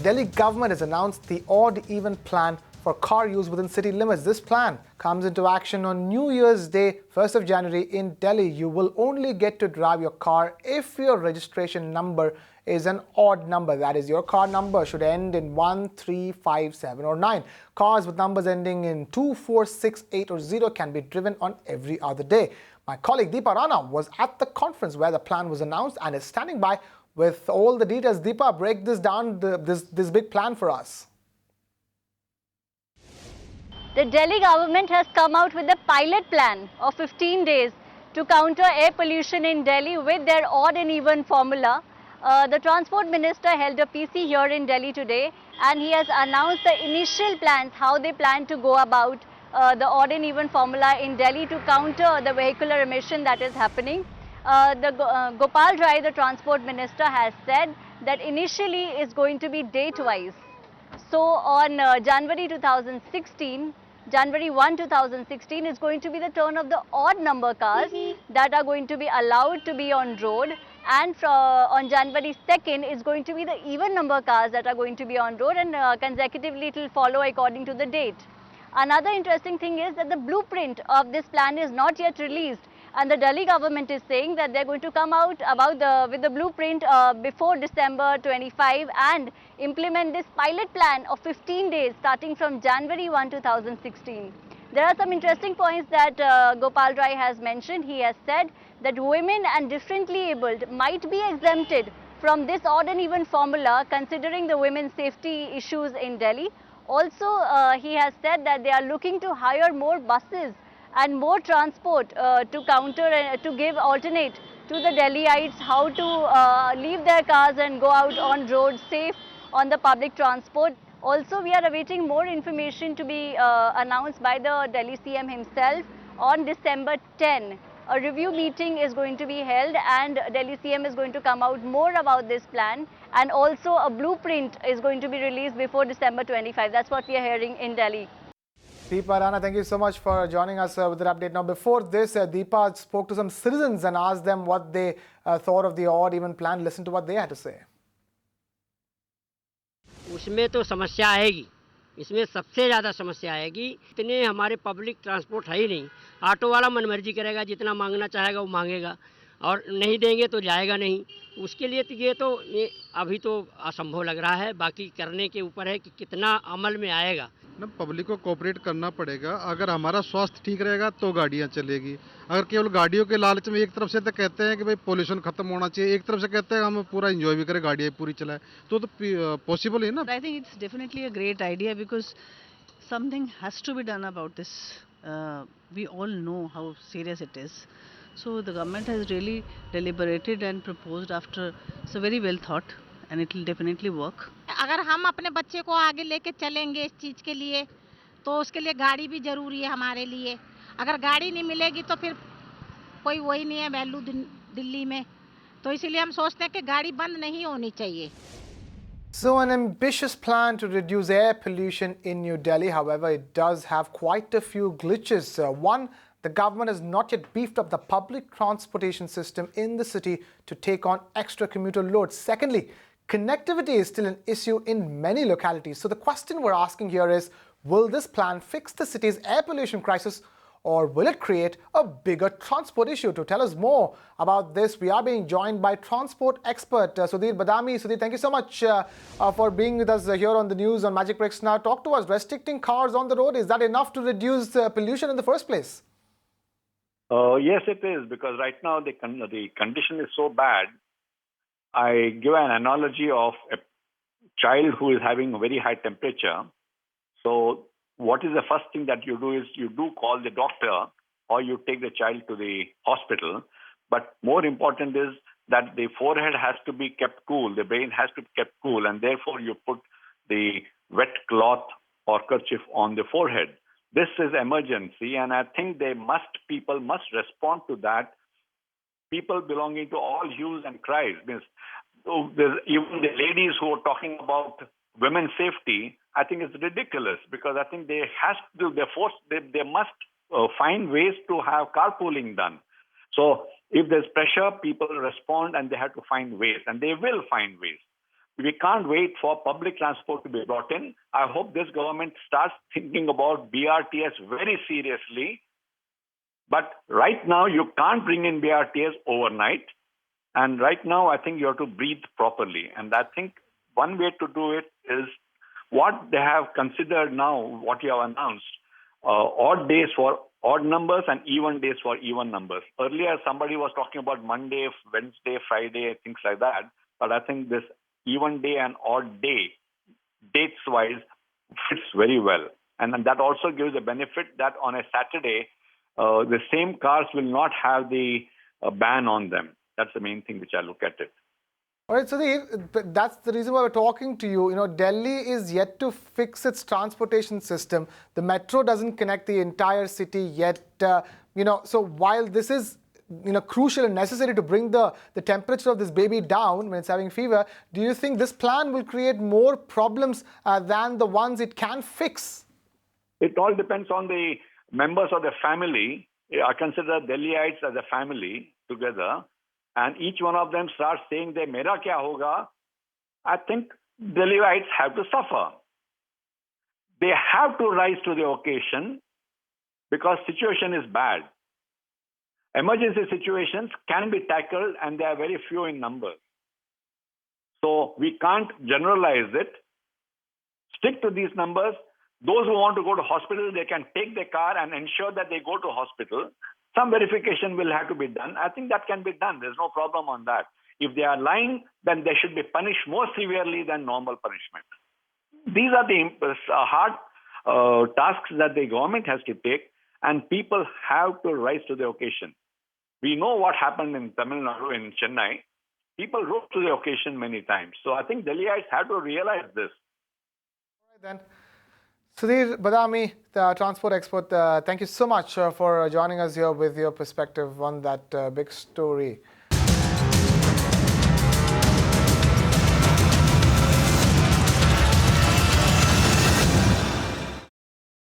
Delhi government has announced the odd-even plan for car use within city limits. This plan comes into action on New Year's Day, 1st of January in Delhi. You will only get to drive your car if your registration number is an odd number. That is, your car number should end in 1, 3, 5, 7 or 9. Cars with numbers ending in 2, 4, 6, 8 or 0 can be driven on every other day. My colleague Deepa Rana was at the conference where the plan was announced and is standing by with all the details. Deepa, break this down, this big plan for us. The Delhi government has come out with a pilot plan of 15 days to counter air pollution in Delhi with their odd and even formula. The Transport Minister held a PC here in Delhi today, and he has announced the initial plans, how they plan to go about the odd and even formula in Delhi to counter the vehicular emission that is happening. Gopal Rai, the Transport Minister, has said that initially it's going to be date-wise. So on January 1, 2016 is going to be the turn of the odd number cars that are going to be allowed to be on road, and on January 2nd is going to be the even number cars that are going to be on road, and consecutively it will follow according to the date. Another interesting thing is that the blueprint of this plan is not yet released, and the Delhi government is saying that they're going to come out with the blueprint before December 25 and implement this pilot plan of 15 days starting from January 1, 2016. There are some interesting points that Gopal Rai has mentioned. He has said that women and differently abled might be exempted from this odd and even formula, considering the women's safety issues in Delhi. Also, he has said that they are looking to hire more buses and more transport to counter and to give alternate to the Delhiites how to leave their cars and go out on roads safe on the public transport. Also, we are awaiting more information to be announced by the Delhi CM himself on December 10. A review meeting is going to be held, and Delhi CM is going to come out more about this plan, and also a blueprint is going to be released before December 25. That's what we are hearing in Delhi. Deepa Rana, thank you so much for joining us with that update. Now, before this, Deepa spoke to some citizens and asked them what they thought of the odd-even plan. Listen to what they had to say. उसमें तो समस्या आएगी, इसमें सबसे ज़्यादा समस्या आएगी। इतने हमारे पब्लिक ट्रांसपोर्ट है ही नहीं। ऑटो वाला मनमर्जी करेगा, जितना मांगना चाहेगा वो मांगेगा, और नहीं देंगे तो जाएगा नहीं। उसके लिए तो ये अभी तो असंभव लग रहा है। बाकी करने के ऊपर है कि कितना अमल में आएगा। ना पब्लिक को कोऑपरेट करना पड़ेगा। अगर हमारा स्वास्थ्य ठीक रहेगा तो गाड़ियां चलेगी। अगर केवल गाड़ियों के लालच में एक तरफ से तो कहते हैं कि भाई पोल्यूशन खत्म होना चाहिए, एक तरफ से कहते हैं हम पूरा एंजॉय भी करें, गाड़ियां पूरी चलाएं, तो पॉसिबल है ना। I think it's definitely a great idea because something has to be done about this. We all know how serious it is. So the government has really deliberated and proposed after. It's a very well thought and it will definitely work. अगर हम अपने बच्चे को आगे लेके चलेंगे इस चीज़ के लिए, तो उसके लिए गाड़ी भी ज़रूरी है हमारे लिए. अगर गाड़ी नहीं मिलेगी तो फिर कोई वही नहीं है वैल्यू दिल्ली में. तो इसीलिए हम सोचते हैं कि गाड़ी बंद नहीं होनी चाहिए. So an ambitious plan to reduce air pollution in New Delhi. However, it does have quite a few glitches. One, the government has not yet beefed up the public transportation system in the city to take on extra commuter loads. Secondly, connectivity is still an issue in many localities. So the question we're asking here is, will this plan fix the city's air pollution crisis, or will it create a bigger transport issue? To tell us more about this, we are being joined by transport expert Sudhir Badami. Sudhir, thank you so much for being with us here on the news on Magic Breaks Now. Talk to us. Restricting cars on the road, is that enough to reduce pollution in the first place? Yes, it is, because right now the condition is so bad. I give an analogy of a child who is having a very high temperature. So what is the first thing that you do is you do call the doctor, or you take the child to the hospital. But more important is that the forehead has to be kept cool, the brain has to be kept cool, and therefore you put the wet cloth or kerchief on the forehead. This is emergency, and I think people must respond to that. People belonging to all hues and cries. Even the ladies who are talking about women's safety, I think it's ridiculous, because I think they must find ways to have carpooling done. So if there's pressure, people respond and they have to find ways, and they will find ways. We can't wait for public transport to be brought in. I hope this government starts thinking about BRTS very seriously. But right now, you can't bring in BRTS overnight. And right now, I think you have to breathe properly. And I think one way to do it is what they have considered now, what you have announced, odd days for odd numbers and even days for even numbers. Earlier, somebody was talking about Monday, Wednesday, Friday, things like that. But I think this even day and odd day, dates-wise, fits very well. And that also gives a benefit that on a Saturday, the same cars will not have the ban on them. That's the main thing which I look at it. All right, Sudhir, that's the reason why we're talking to you. You know, Delhi is yet to fix its transportation system. The metro doesn't connect the entire city yet. So while this is crucial and necessary to bring the temperature of this baby down when it's having fever, do you think this plan will create more problems than the ones it can fix? It all depends on the members of the family. I consider Delhiites as a family together, and each one of them starts saying, "Mera kya hoga?" I think Delhiites have to suffer. They have to rise to the occasion because situation is bad. Emergency situations can be tackled and they are very few in number. So we can't generalize it. Stick to these numbers. Those who want to go to hospital, they can take their car and ensure that they go to hospital. Some verification will have to be done. I think that can be done. There's no problem on that. If they are lying, then they should be punished more severely than normal punishment. These are the hard tasks that the government has to take, and people have to rise to the occasion. We know what happened in Tamil Nadu, in Chennai. People rose to the occasion many times. So I think Delhiites have to realize this. All right, then. Sudhir Badami, the transport expert, thank you so much for joining us here with your perspective on that big story.